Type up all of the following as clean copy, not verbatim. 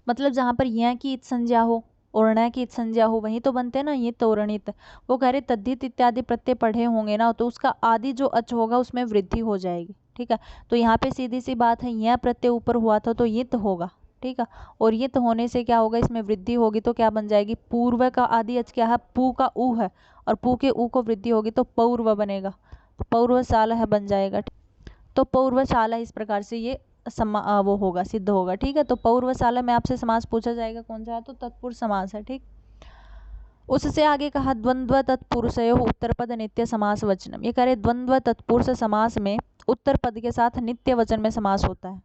मतलब जहाँ पर य की इत संज्ञा हो और ण की इत संज्ञा हो वहीं तो बनते हैं ना ये तोरणित। वो कह रहे तद्धित इत्यादि प्रत्यय पढ़े होंगे ना, तो उसका आदि जो अच होगा उसमें वृद्धि हो जाएगी। ठीक है, तो यहाँ पे सीधी सी बात है, यह प्रत्यय ऊपर हुआ था तो ये तो होगा। ठीक है, और ये तो होने से क्या होगा, इसमें वृद्धि होगी तो क्या बन जाएगी, पूर्व का आदि अच क्या है, पू का ऊ है, और पू के ऊ को वृद्धि होगी तो पौर्व बनेगा, तो पौर्वशाला है बन जाएगा। तो पौर्वशाला इस प्रकार से ये वो होगा, सिद्ध होगा। ठीक है, तो पौर्वशाला में आपसे समास पूछा जाएगा कौन सा है, तो तत्पुरुष समास है। ठीक, उससे आगे कहा द्वंद्व तत्पुरुषयो उत्तर पद नित्य समास वचनम। ये कह रहे द्वंद्व तत्पुरुष समास में उत्तर पद के साथ नित्य वचन में समास होता है।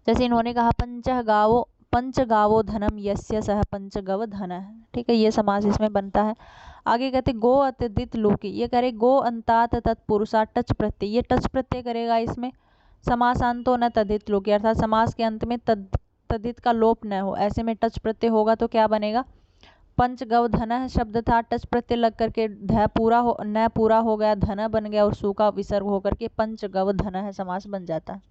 जैसे इन्होंने कहा पंच गावो धनम यस्य सह पंचगव धन है। ठीक है, ये समास इसमें बनता है। आगे कहते गो अत्यदित लोकी। ये करे गो अंतात तत्पुरुषा टच प्रत्यय, ये टच प्रत्यय करेगा इसमें, समासांतो न तदित लोकी, अर्थात समास के अंत में तदित का लोप न हो, ऐसे में टच प्रत्यय होगा तो क्या बनेगा, पंचगव धन शब्द था, टच प्रत्यय लग करके ध पूरा हो न पूरा हो गया, धन बन गया, और सु का विसर्ग होकर के पंचगव धन है समास बन जाता है।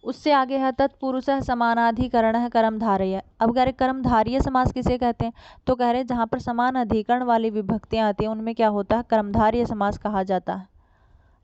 उससे आगे है तत्पुरुष समानाधिकरण है कर्मधारय। अब कह रहे कर्मधारय समास किसे कहते हैं, तो कह रहे जहाँ पर समान अधिकरण वाली विभक्तियां आती हैं उनमें क्या होता है, कर्मधारय समास कहा जाता है।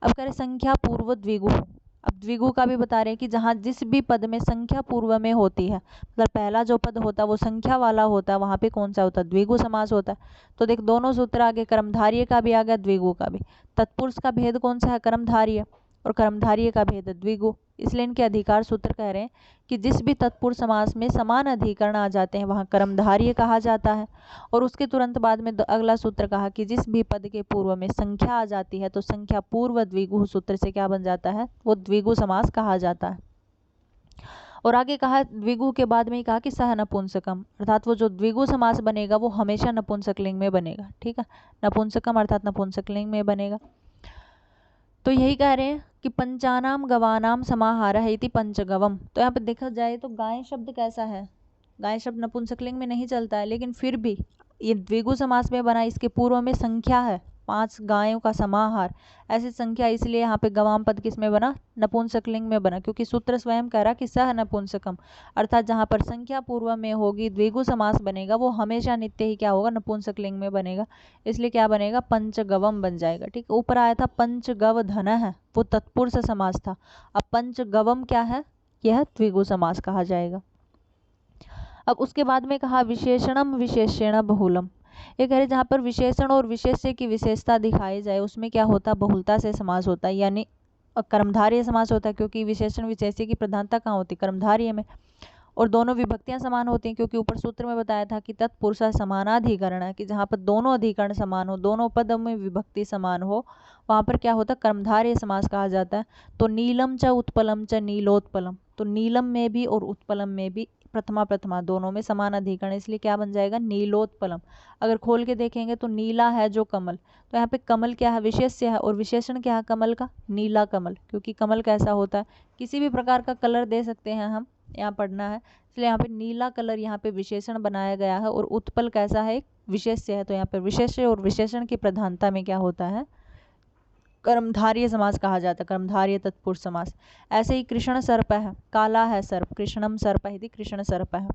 अब कह रहे संख्या पूर्व द्विगु। अब द्विगु का भी बता रहे हैं कि जहाँ जिस भी पद में संख्या पूर्व में होती है, मतलब पहला जो पद होता है वो संख्या वाला होता है, वहाँ पे कौन सा होता है, द्विगु समास होता है। तो देख दोनों सूत्र आगे, कर्मधारय का भी आ गया, द्विगु का भी। तत्पुरुष का भेद कौन सा है, कर्मधारय, और कर्मधारय का भेद द्विगु। इसलिए इनके अधिकार सूत्र कह रहे हैं कि जिस भी तत्पुरुष समास में समान अधिकरण आ जाते हैं वहाँ कर्मधारय कहा जाता है। और उसके तुरंत बाद में अगला सूत्र कहा कि जिस भी पद के पूर्व में संख्या आ जाती है तो संख्या पूर्व द्विगु सूत्र से क्या बन जाता है, वो द्विगु समास कहा जाता है। और आगे कहा द्विगु के बाद में ही कहा कि सह नपुंसकम, अर्थात वो जो द्विगु समास बनेगा वो हमेशा नपुंसकलिंग में बनेगा। ठीक है, नपुंसकम अर्थात नपुंसकलिंग में बनेगा। तो यही कह रहे हैं कि पंचानाम गवानाम समाहार है इति पंचगवम। तो यहाँ पे देखा जाए तो गाय शब्द कैसा है, गाय शब्द नपुंसकलिंग में नहीं चलता है, लेकिन फिर भी ये द्विगु समास में बना, इसके पूर्व में संख्या है 5 गायों का समाहार, ऐसी संख्या, इसलिए यहाँ पे गवाम पद किस में बना, नपुंसकलिंग में बना, क्योंकि सूत्र स्वयं कह रहा कि सह नपुंसकम, अर्थात जहाँ पर संख्या पूर्व में होगी द्विगु समास बनेगा वो हमेशा नित्य ही क्या होगा, नपुंसकलिंग में बनेगा, इसलिए क्या बनेगा, पंचगवम बन जाएगा। ठीक, ऊपर आया था पंचगव धन है, वो तत्पुरुष समास था, अब पंचगवम क्या है, यह द्विगु समास कहा जाएगा। अब उसके बाद में कहा विशेषणम विशेषण बहुलम। ये कह रहे जहाँ पर विशेषण और विशेष्य की विशेषता दिखाई जाए उसमें क्या होता है, बहुलता से समास होता है, यानी कर्मधारय समास होता है, क्योंकि विशेषण विशेष्य की प्रधानता कहाँ होती है, कर्मधारय में। और दोनों विभक्तियां समान होती हैं, क्योंकि ऊपर सूत्र में बताया था कि तत्पुरुष समानाधिकरण है, कि जहाँ पर दोनों अधिकरण समान हो, दोनों पदों में विभक्ति समान हो, वहाँ पर क्या होता है, कर्मधारय समास कहा जाता है। तो नीलम च उत्पलम च नीलोत्पलम, तो नीलम में भी और उत्पलम में भी प्रथमा प्रथमा दोनों में समान अधिकरण, इसलिए क्या बन जाएगा, नीलोत्पलम। अगर खोल के देखेंगे तो नीला है जो कमल, तो यहाँ पे कमल क्या है, विशेष्य है, और विशेषण क्या है कमल का, नीला कमल, क्योंकि कमल कैसा होता है, किसी भी प्रकार का कलर दे सकते हैं हम, यहाँ पढ़ना है, इसलिए यहाँ पे नीला कलर यहाँ पे विशेषण बनाया गया है, और उत्पल कैसा है, एक विशेष्य है, तो यहाँ पे विशेष्य और विशेषण की प्रधानता में क्या होता है, कर्मधारय समास कहा जाता है, कर्मधारय तत्पुरुष समास। ऐसे ही कृष्ण सर्प है, काला है सर्प, कृष्णम सर्प है, कृष्ण सर्प है,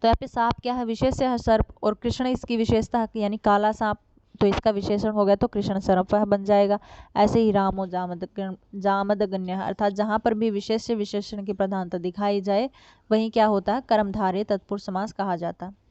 तो यहाँ पे सांप क्या है, विशेष्य है सर्प, और कृष्ण इसकी विशेषता है यानी काला सांप, तो इसका विशेषण हो गया तो कृष्ण सर्प बन जाएगा। ऐसे ही रामो जामदगन्य, अर्थात जहाँ पर भी विशेष्य विशेषण की प्रधानता दिखाई जाए वहीं क्या होता है, कर्मधारय तत्पुरुष समास कहा जाता है।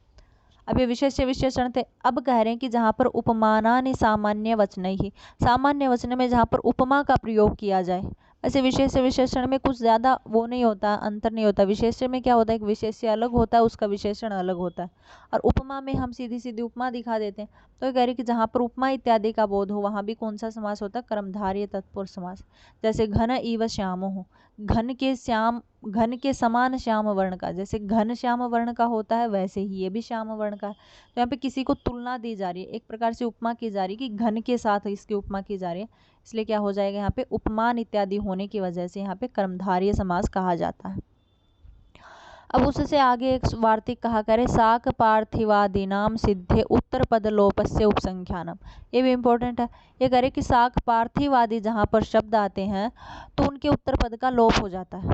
अब ये विशेष्य विशेषण थे। अब कह रहे हैं कि जहाँ पर उपमानानि सामान्य वचन ही, सामान्य वचन में जहाँ पर उपमा का प्रयोग किया जाए, ऐसे विशेष्य विशेषण में कुछ ज़्यादा वो नहीं होता, अंतर नहीं होता। विशेष्य में क्या होता है, एक विशेष्य अलग होता है, उसका विशेषण अलग होता है, और उपमा में हम सीधी सीधी उपमा दिखा देते हैं। तो कह रही कि जहाँ पर उपमा इत्यादि का बोध हो वहाँ भी कौन सा समास होता है, कर्मधारय तत्पुरुष समास। जैसे घन इव श्यामो हो, घन के समान श्याम वर्ण का, जैसे घन श्याम वर्ण का होता है वैसे ही ये भी श्याम वर्ण का है। तो यहाँ पे किसी को तुलना दी जा रही है, एक प्रकार से उपमा की जा रही है कि घन के साथ इसकी उपमा की जा रही है, इसलिए क्या हो जाएगा, यहाँ पे उपमान इत्यादि होने की वजह से यहाँ पे कर्मधारय समास कहा जाता है। अब उससे आगे एक वार्तिक कहा करे साक पार्थिवादीनाम सिद्धे उत्तर पद लोपस्य उपसंख्यानम। ये भी इंपॉर्टेंट है। ये करे कि साक पार्थिवादी जहाँ पर शब्द आते हैं तो उनके उत्तर पद का लोप हो जाता है।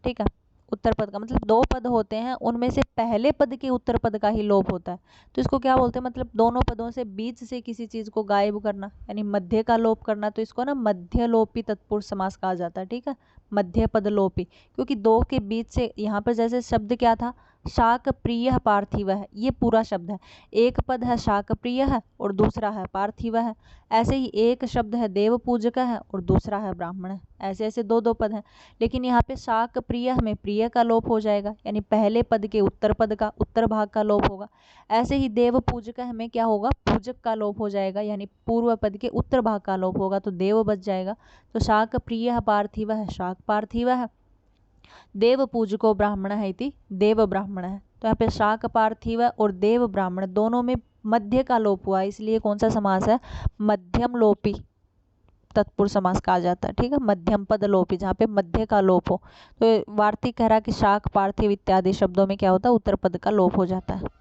ठीक है। उत्तर पद का मतलब दो पद होते हैं, उनमें से पहले पद के उत्तर पद का ही लोप होता है, तो इसको क्या बोलते हैं, मतलब दोनों पदों से बीच से किसी चीज को गायब करना, यानी मध्य का लोप करना, तो इसको ना मध्य लोपी तत्पुरुष समास कहा जाता है। ठीक है, मध्य पद लोपी, क्योंकि दो के बीच से, यहाँ पर जैसे शब्द क्या था, शाक प्रिय पार्थिव है, ये पूरा शब्द है। एक पद है शाक प्रिय है और दूसरा है पार्थिव है। ऐसे ही एक शब्द है देव पूजक है और दूसरा है ब्राह्मण है। ऐसे ऐसे दो दो पद हैं, लेकिन यहाँ पे शाक प्रिय में प्रिय का लोप हो जाएगा, यानी पहले पद के उत्तर पद का, उत्तर भाग का लोप होगा। ऐसे ही देव पूजक में क्या होगा, पूजक का लोप हो जाएगा, यानी पूर्व पद के उत्तर भाग का लोप होगा, तो देव बच जाएगा। तो शाक प्रिय पार्थिव है, शाक पार्थिव है। देव पूजको ब्राह्मण है इति देव ब्राह्मण है। तो यहाँ पे शाक पार्थिव और देव ब्राह्मण दोनों में मध्य का लोप हुआ, इसलिए कौन सा समास है, मध्यम लोपी तत्पुरुष समास कहा जाता है। ठीक है, मध्यम पद लोपी, जहाँ पे मध्य का लोप हो। तो वार्तिक कह रहा कि शाक पार्थिव इत्यादि शब्दों में क्या होता है, उत्तर पद का लोप हो जाता है।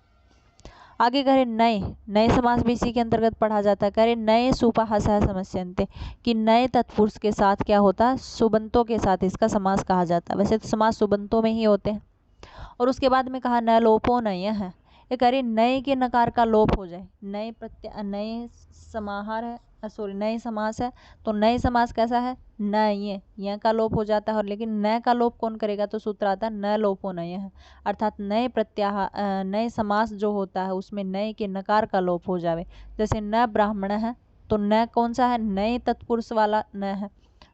आगे कह रहे नए, नए समास भी इसी के अंतर्गत पढ़ा जाता है। कह रहे नए सुपहासः समस्यन्ते, कि नए तत्पुरुष के साथ क्या होता है, सुबंतों के साथ इसका समास कहा जाता है। वैसे तो समास सुबंतों में ही होते हैं। और उसके बाद में कहा न लोपो नय है, ये कह रही नए के नकार का लोप हो जाए। नए प्रत्यय, नए समाहार है, सॉरी नए समास है, तो नए समास कैसा है, न ये का लोप हो जाता है। और लेकिन न का लोप कौन करेगा, तो सूत्र आता है न लोपो नय है, अर्थात नए प्रत्याहार, नए समास जो होता है उसमें नए के नकार का लोप हो जावे। जैसे न ब्राह्मण है, तो न कौन सा है, नए तत्पुरुष वाला न है,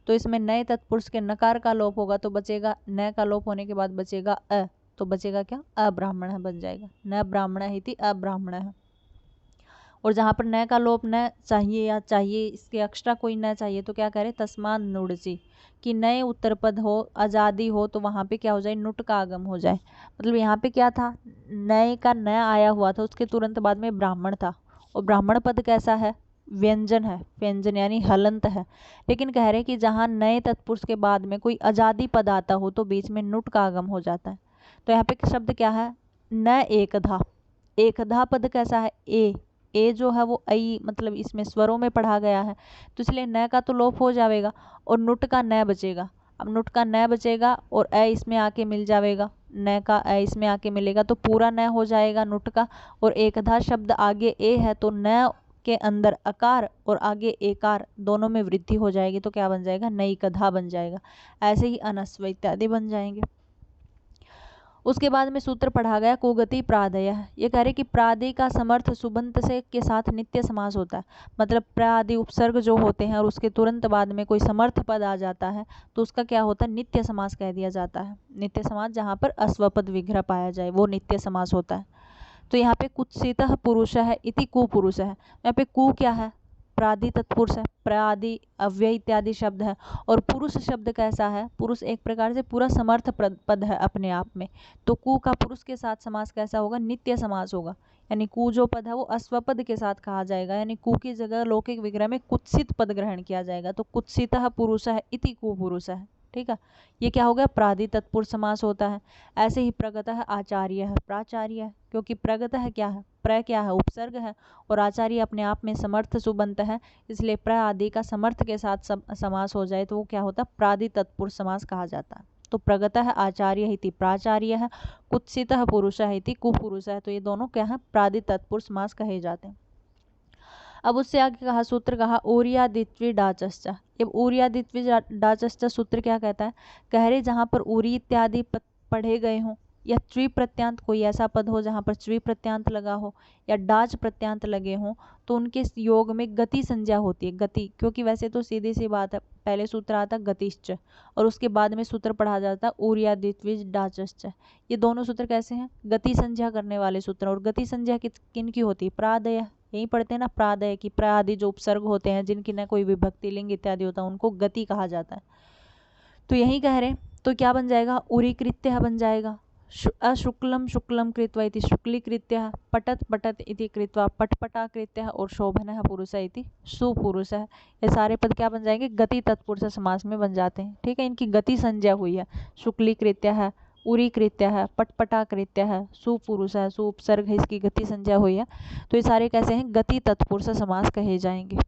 तो इसमें नए तत्पुरुष के नकार का लोप होगा, तो बचेगा न का लोप होने के बाद बचेगा अ, तो बचेगा क्या, अब्राह्मण है बन जाएगा। न ब्राह्मण ही थी अब्राह्मण है। और जहाँ पर न का लोप न चाहिए या चाहिए इसके एक्स्ट्रा कोई न चाहिए, तो क्या करें, तस्मात् नुडसी, कि नए उत्तर पद हो, आज़ादी हो, तो वहाँ पे क्या हो जाए, नुट का आगम हो जाए। मतलब यहाँ पे क्या था, नए का न आया हुआ था, उसके तुरंत बाद में ब्राह्मण था, और ब्राह्मण पद कैसा है, व्यंजन है, व्यंजन यानी हलंत है। लेकिन कह रहे कि जहाँ नए तत्पुरुष के बाद में कोई आज़ादी पद आता हो, तो बीच में नुट का आगम हो जाता है। तो यहाँ पे शब्द क्या है, न एकधा, एकधा पद कैसा है, ए जो है वो ऐ, मतलब इसमें स्वरों में पढ़ा गया है, तो इसलिए न का तो लोप हो जाएगा और नुट का न बचेगा। अब नुट का न बचेगा और ए इसमें आके मिल जाएगा, न का ए इसमें आके मिलेगा, तो पूरा न हो जाएगा नुट का। और एकधा शब्द आगे ए है, तो न के अंदर अकार और आगे एकार दोनों में वृद्धि हो जाएगी, तो क्या बन जाएगा, नई कधा बन जाएगा। ऐसे ही अनस्व इत्यादि बन जाएंगे। उसके बाद में सूत्र पढ़ा गया कुगति प्रादय। ये कह रहे कि प्रादि का समर्थ सुबंत से के साथ नित्य समास होता है। मतलब प्रादि उपसर्ग जो होते हैं और उसके तुरंत बाद में कोई समर्थ पद आ जाता है, तो उसका क्या होता है, नित्य समास कह दिया जाता है। नित्य समास जहाँ पर अस्वपद विग्रह पाया जाए, वो नित्य समास होता है। तो यहाँ पे कुत्सितः पुरुष है इति कुपुरुष है। यहाँ पे कु क्या है, प्रादि तत्पुरुष है, प्रादि अव्यय इत्यादि शब्द है। और पुरुष शब्द कैसा है, पुरुष एक प्रकार से पूरा समर्थ पद है अपने आप में। तो कु का पुरुष के साथ समास कैसा होगा, नित्य समास होगा। यानी कु जो पद है वो अस्वपद के साथ कहा जाएगा, यानी कु की जगह लौकिक विग्रह में कुत्सित पद ग्रहण किया जाएगा। तो कुत्सितः पुरुष है इति कुपुरुष है। ठीक है, ये क्या हो गया, प्रादि तत्पुरुष समास होता है। ऐसे ही प्रगतः आचार्य है, प्राचार्य है, क्योंकि प्रगतः क्या है, प्र क्या है, उपसर्ग है, और आचार्य अपने आप में समर्थ सुबंत है, इसलिए प्र आदि का समर्थ के साथ समास हो जाए तो वो क्या होता है, प्रादि तत्पुरुष समास कहा जाता है। तो प्रगतः आचार्य इति प्राचार्य है, कुत्सितः पुरुष इति कुपुरुष है। तो ये दोनों क्या है, प्रादि तत्पुरुष समास कहे जाते हैं। अब उससे आगे कहा सूत्र कहा उरियादित्वी डाचश्च। अब उरियादित्वी डाचश्च सूत्र क्या कहता है, कह रहे जहाँ पर उरी इत्यादि पढ़े गए हों, या च्वी प्रत्यांत कोई ऐसा पद हो जहाँ पर च्वी प्रत्यांत लगा हो, या डाच प्रत्यांत लगे हों, तो उनके योग में गति संज्ञा होती है। गति, क्योंकि वैसे तो सीधी सी बात है, पहले सूत्र आता गतिश्च और उसके बाद में सूत्र पढ़ा जाता है उरियादित्वी डाचश्च। ये दोनों सूत्र कैसे हैं, गति संज्ञा करने वाले सूत्र। और गति संज्ञा किन की होती है, प्रादय, यही पढ़ते हैं ना, प्रादय की, प्र आदि जो उपसर्ग होते हैं जिनकी न कोई विभक्ति लिंग इत्यादि होता है, उनको गति कहा जाता है। तो यही कह रहे, तो क्या बन जाएगा, उरीकृत्य बन जाएगा। अशुक्लम शुक्लम कृत्वा इति शुक्लीकृत्य, पटत पटत इति कृत्वा पटपटा कृत्य, और शोभन पुरुष इति सुपुरुष है। ये सारे पद क्या बन जाएंगे, गति तत्पुरुष समास में बन जाते हैं। ठीक है, इनकी गति संज्ञा हुई है, शुक्लीकृत्य है, उरीकृत्य है, पटपटाकृत्य है, सुपुरुष है, सुपसर्ग है, इसकी गति संज्ञा हुई है। तो ये सारे कैसे हैं, गति तत्पुरुष समास कहे जाएंगे।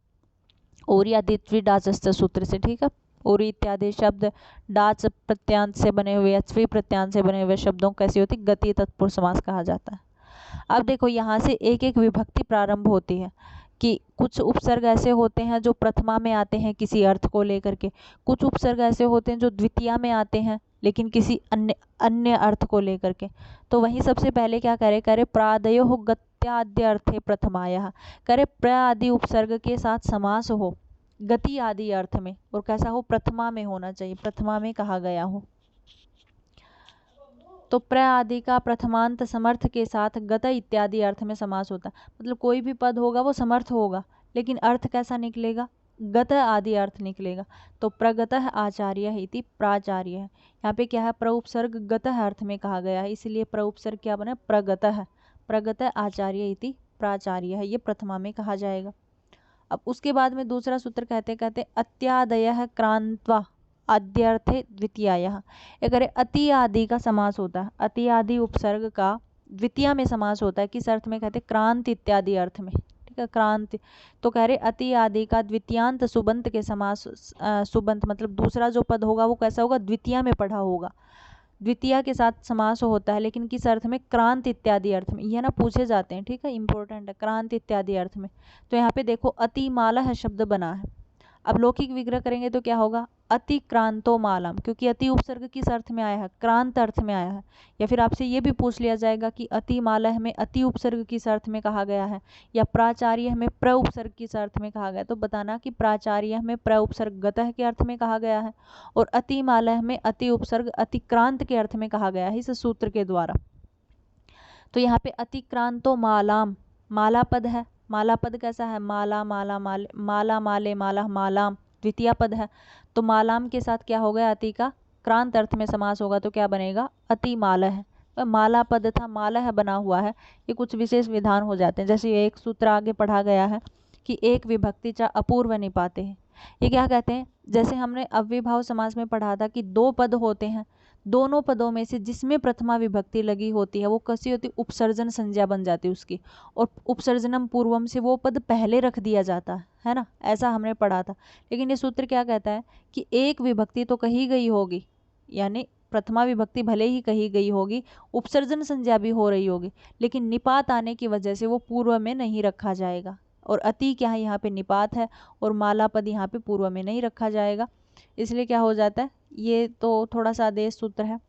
और या द्वित्वी डाचस्थ सूत्र से। ठीक है, उरी इत्यादि शब्द डाच प्रत्यांत से बने हुए, स्वी प्रत्यांत से बने हुए शब्दों कैसी होती, गति तत्पुरुष समास कहा जाता है। अब देखो यहाँ से एक एक विभक्ति प्रारंभ होती है कि कुछ उपसर्ग ऐसे होते हैं जो प्रथमा में आते हैं किसी अर्थ को लेकर के, कुछ उपसर्ग ऐसे होते हैं जो द्वितीया में आते हैं लेकिन किसी अन्य अर्थ को लेकर के। तो वहीं सबसे पहले क्या करे प्रादयो गत्याद्य अर्थे प्रथमाया, करे प्र आदि उपसर्ग के साथ समास हो गति आदि अर्थ में, और कैसा हो, प्रथमा में होना चाहिए, प्रथमा में कहा गया हो। तो प्र आदि का प्रथमांत समर्थ के साथ गत इत्यादि अर्थ में समास होता है, मतलब कोई भी पद होगा वो समर्थ होगा लेकिन अर्थ कैसा निकलेगा, गत आदि अर्थ निकलेगा। तो प्रगतः आचार्य इति प्राचार्य है, यहाँ पे क्या है, प्रउपसर्ग गतः अर्थ में कहा गया है, इसलिए प्रउपसर्ग क्या बना, प्रगतः, प्रगतः आचार्य इति प्राचार्य है, ये प्रथमा में कहा जाएगा। अब उसके बाद में दूसरा सूत्र कहते अत्यादयः क्रांत्वा आद्यर्थे द्वितीयायः, अगर अति आदि का समास होता है, अति आदि उपसर्ग का द्वितीया में समास होता है, किस अर्थ में, कहते क्रांत इत्यादि अर्थ में, ठीक है, क्रांति। तो कह रहे अति आदि का द्वितीयांत सुबंत के समास, सुबंत मतलब दूसरा जो पद होगा वो कैसा होगा, द्वितीया में पढ़ा होगा, द्वितीया के साथ समास होता है लेकिन किस अर्थ में, क्रांत इत्यादि अर्थ में, ये ना पूछे जाते हैं, ठीक है, इंपॉर्टेंट है, क्रांत इत्यादि अर्थ में। तो यहाँ पे देखो अतिमालः शब्द बना है, अब लौकिक विग्रह करेंगे तो क्या होगा, अतिक्रांतो मालम, क्योंकि अति उपसर्ग किस अर्थ में आया है, क्रांत अर्थ में आया है। या फिर आपसे ये भी पूछ लिया जाएगा कि अतिमालह में अति उपसर्ग किस अर्थ में कहा गया है, या प्राचार्य में प्र उपसर्ग किस अर्थ में कहा गया, तो बताना कि प्राचार्य में प्र उपसर्ग गतः के अर्थ में कहा गया है और अतिमालह में अति उपसर्ग अतिक्रांत के अर्थ में कहा गया है इस सूत्र के द्वारा। तो यहाँ पे अतिक्रांतो मालाम, माला पद है, माला पद कैसा है, माला माला माले, माला माले माला मालाम, द्वितीय पद है। तो मालाम के साथ क्या हो गया, अति का क्रांत अर्थ में समास होगा तो क्या बनेगा, अति माला है। तो माला पद था, माला है बना हुआ है, ये कुछ विशेष विधान हो जाते हैं। जैसे एक सूत्र आगे पढ़ा गया है कि एक विभक्ति चा अपूर्व निपाते हैं, ये क्या कहते हैं, जैसे हमने अव्ययभाव समास में पढ़ा था कि दो पद होते हैं, दोनों पदों में से जिसमें प्रथमा विभक्ति लगी होती है वो कैसी होती, उपसर्जन संज्ञा बन जाती है उसकी, और उपसर्जनम पूर्वम से वो पद पहले रख दिया जाता है ना, ऐसा हमने पढ़ा था। लेकिन ये सूत्र क्या कहता है कि एक विभक्ति तो कही गई होगी, यानी प्रथमा विभक्ति भले ही कही गई होगी, उपसर्जन संज्ञा भी हो रही होगी, लेकिन निपात आने की वजह से वो पूर्व में नहीं रखा जाएगा, और अति क्या है, यहाँ पे निपात है, और माला पद यहाँ पे पूर्व में नहीं रखा जाएगा, इसलिए क्या हो जाता है, ये तो थोड़ा सा आदेश सूत्र है।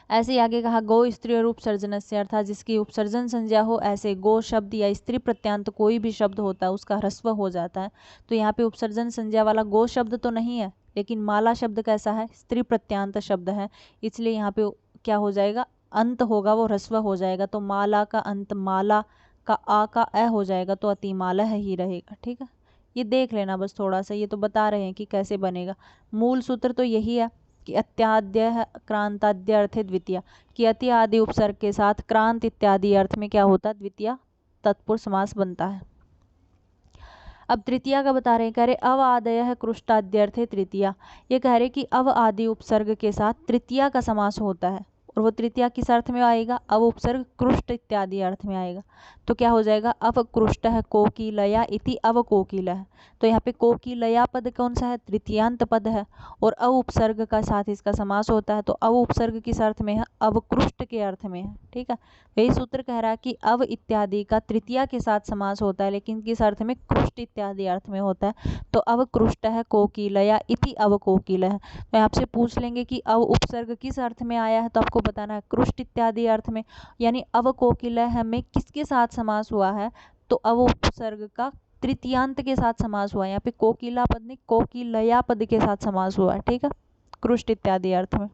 ऐसे ही आगे कहा गो स्त्री और उपसर्जन से, अर्थात जिसकी उपसर्जन संज्ञा हो, ऐसे गो शब्द या स्त्री प्रत्यांत कोई भी शब्द होता है उसका ह्रस्व हो जाता है। तो यहाँ पे उपसर्जन संज्ञा वाला गो शब्द तो नहीं है, लेकिन माला शब्द कैसा है, स्त्री प्रत्यांत शब्द है, इसलिए यहाँ पे क्या हो जाएगा, अंत होगा वो ह्रस्व हो जाएगा। तो माला का अंत माला का आ का अ हो जाएगा, तो अतिमाला ही रहेगा, ठीक है। ये देख लेना बस थोड़ा सा, ये तो बता रहे हैं कि कैसे बनेगा। मूल सूत्र तो यही है कि अत्याद्य क्रांताद्य अर्थ द्वितीय, कि अति आदि उपसर्ग के साथ क्रांत इत्यादि अर्थ में क्या होता है, द्वितीय तत्पुरुष समास बनता है। अब तृतीया का बता रहे हैं, कह रहे अव आदय कृष्टाद्य अर्थे तृतीया, ये कह रहे कि अव आदि उपसर्ग के साथ तृतीया का समास होता है, और वो तृतीया किस अर्थ में आएगा, अव उपसर्ग कृष्ट इत्यादि अर्थ में आएगा। तो क्या हो जाएगा, अवकृष्ट कोकिलया इति अवकोकिलः। तो यहाँ पे कोकिलया पद कौन सा है, तृतीयांत पद है, और अव उपसर्ग का साथ इसका समास होता है। तो अव उपसर्ग किस अर्थ में है, अवकृष्ट के अर्थ में है, ठीक है। यही सूत्र कह रहा है कि अव इत्यादि का तृतीया के साथ समास होता है, लेकिन किस अर्थ में, कृष्ट इत्यादि अर्थ में होता है। तो अवकृष्ट कोकिलया इति अवकोकिलः। तो आपसे पूछ लेंगे कि अव उपसर्ग किस अर्थ में आया है, तो आपको बताना है कृष्ट इत्यादि अर्थ में, यानी अवकोकिलः में किसके साथ समास हुआ है, तो अव उपसर्ग का तृतीयांत के साथ समास हुआ है। यहाँ पे कोकिला पद नहीं, कोकिलया पद के साथ समास हुआ है, ठीक है, कृष्ट इत्यादि अर्थ में।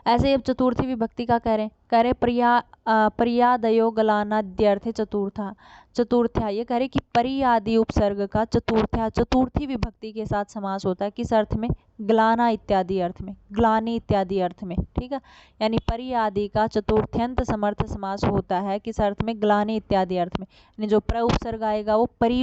ऐसे ही अब चतुर्थी विभक्ति का कह रहे पर्यादयो गलानाद्यर्थे चतुर्था, चतुर्थ्या, ये कह रहे कि परि आदि उपसर्ग का चतुर्थ्या चतुर्थी विभक्ति के साथ समास होता है, किस अर्थ में, ग्लाना इत्यादि अर्थ में, ग्लानी इत्यादि अर्थ में, ठीक है। यानी परि आदि का चतुर्थ्यंत समर्थ समास होता है, किस अर्थ में, ग्लानी इत्यादि अर्थ में। यानी जो प्र उपसर्ग आएगा वो परि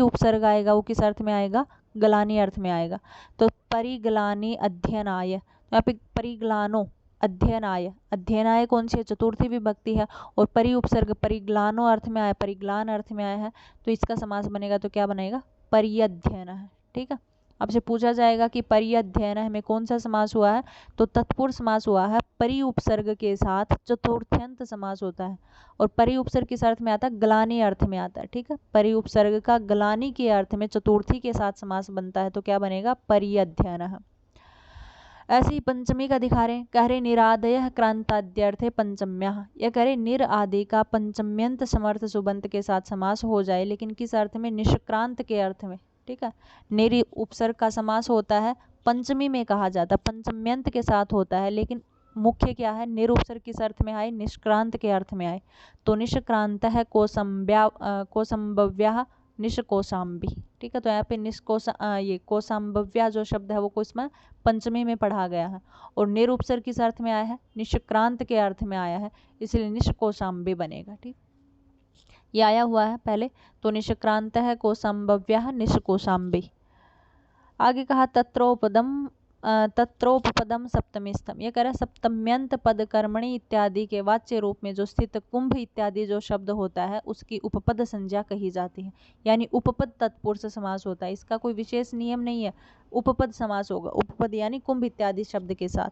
उपसर्ग आएगा वो किस अर्थ में आएगा, ग्लानी अर्थ में आएगा। तो परिग्लानी अध्ययनाय, यहाँ पे परिग्लानो अध्ययनाय, अध्ययनाय कौन सी है, चतुर्थी विभक्ति है, और परि उपसर्ग परिग्लानो अर्थ में आया, परिग्लान अर्थ में आया है, तो इसका समास बनेगा तो क्या बनेगा, परिअध्ययन है, ठीक है। आपसे पूछा जाएगा कि परिअध्ययन में कौन सा समास हुआ है, तो तत्पुरुष समास हुआ है। परि उपसर्ग के साथ चतुर्थ्यंत समास होता है, और परि उपसर्ग किस अर्थ में आता है, ग्लानि अर्थ में आता है। ठीक है, परि उपसर्ग का ग्लानि के अर्थ में चतुर्थी के साथ समास बनता है, तो क्या बनेगा, परिअध्ययन। ऐसे ही पंचमी का दिखा रहे हैं, कह रहे निरादय क्रांताद्यर्थे पंचम्या, यह कह रहे निर आदि का पंचम्यंत समर्थ सुबंत के साथ समास हो जाए, लेकिन किस अर्थ में, निष्क्रांत के अर्थ में। ठीक है, निर उपसर्ग का समास होता है पंचमी में कहा जाता है, पंचम्यंत के साथ होता है, लेकिन मुख्य क्या है, निर उपसर्ग किस अर्थ में आए, निष्क्रांत के अर्थ में आए, तो निष्क्रांत है कोसंबव्या निष्कोसाम्बी। ठीक है, तो यहाँ पे ये कोसाम्बव्या जो शब्द है वो को इसमें पंचमी में पढ़ा गया है, और निर उपसर्ग किस अर्थ में आया है, निष्क्रांत के अर्थ में आया है, इसलिए निष्कोसाम्बी बनेगा। ठीक, ये आया हुआ है पहले, तो निष्क्रांत है कोसंबव्या निष्कोसाम्बी। आगे कहा तत्रोपपदम सप्तमीस्थम, यह कह रहा है सप्तम्यंत पद कर्मणि इत्यादि के वाच्य रूप में जो स्थित कुंभ इत्यादि जो शब्द होता है उसकी उपपद संज्ञा कही जाती है, यानी उपपद तत्पुरुष समास होता है। इसका कोई विशेष नियम नहीं है, उपपद समास होगा, उपपद यानी कुंभ इत्यादि शब्द के साथ।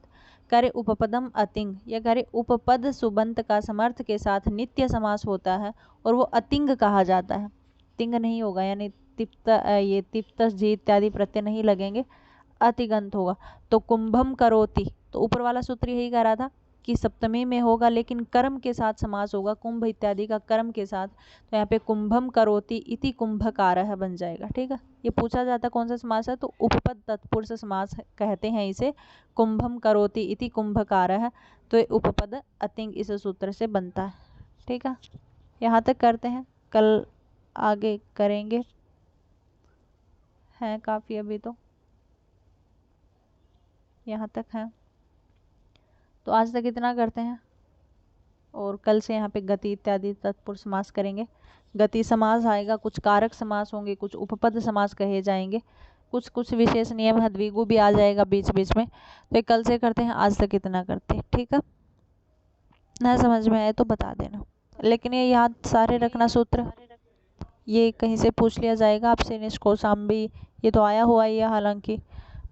करे उपपदम अतिंग, यह करे उपपद सुबंत का समर्थ के साथ नित्य समास होता है, और वो अतिंग कहा जाता है, तिंग नहीं होगा, यानी तिप्त जी इत्यादि प्रत्यय नहीं लगेंगे, अतिगंत होगा। तो कुंभम करोति, तो ऊपर वाला सूत्र यही कह रहा था कि सप्तमी में होगा, लेकिन कर्म के साथ समास होगा, कुंभ इत्यादि का कर्म के साथ, तो यहाँ पे कुंभम करोति इति कुंभकारः बन जाएगा। ठीक है, ये पूछा जाता कौन सा समास है, तो उपपद तत्पुरुष समास कहते हैं इसे, कुंभम करोति इति कुंभकारः, तो ये उपपद अतिंग इस सूत्र से बनता है। ठीक है, यहाँ तक करते हैं, कल आगे करेंगे, हैं काफ़ी अभी तो यहाँ तक है, तो आज तक इतना करते हैं, और कल से यहाँ पे गति इत्यादि तत्पुरुष समास करेंगे। गति समास आएगा, कुछ कारक समास होंगे, कुछ उपपद समास कहे जाएंगे, कुछ कुछ विशेष नियम है, द्विगु भी आ जाएगा बीच बीच में, तो कल से करते हैं, आज तक इतना करते हैं। ठीक है, ना समझ में आए तो बता देना, लेकिन ये याद सारे रखना सूत्र, ये कहीं से पूछ लिया जाएगा आपसे, निष्कोसाम्बी ये तो आया हुआ ही है, हालांकि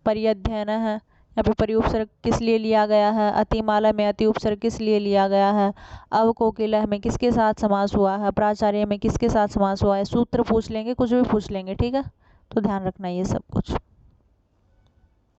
परिअध्ययन है, यहाँ पे परि उपसर्ग किस लिए लिया गया है, अतिमाला में अति उपसर्ग किस लिए लिया गया है, अवकोकिलः में किसके साथ समास हुआ है, प्राचार्य में किसके साथ समास हुआ है, सूत्र पूछ लेंगे, कुछ भी पूछ लेंगे। ठीक है, तो ध्यान रखना ये सब कुछ।